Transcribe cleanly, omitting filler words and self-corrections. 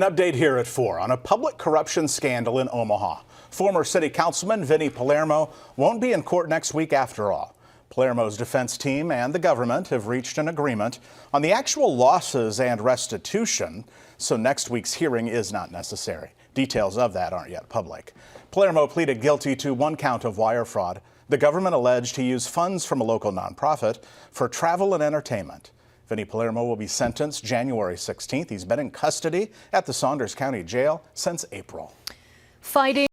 An update here at 4 on a public corruption scandal in Omaha. Former city councilman Vinny Palermo won't be in court next week after all. Palermo's defense team and the government have reached an agreement on the actual losses and restitution, so next week's hearing is not necessary. Details of that aren't yet public. Palermo pleaded guilty to 1 count of wire fraud. The government alleged he used funds from a local nonprofit for travel and entertainment. Vinny Palermo will be sentenced January 16th. He's been in custody at the Saunders County Jail since April. Fighting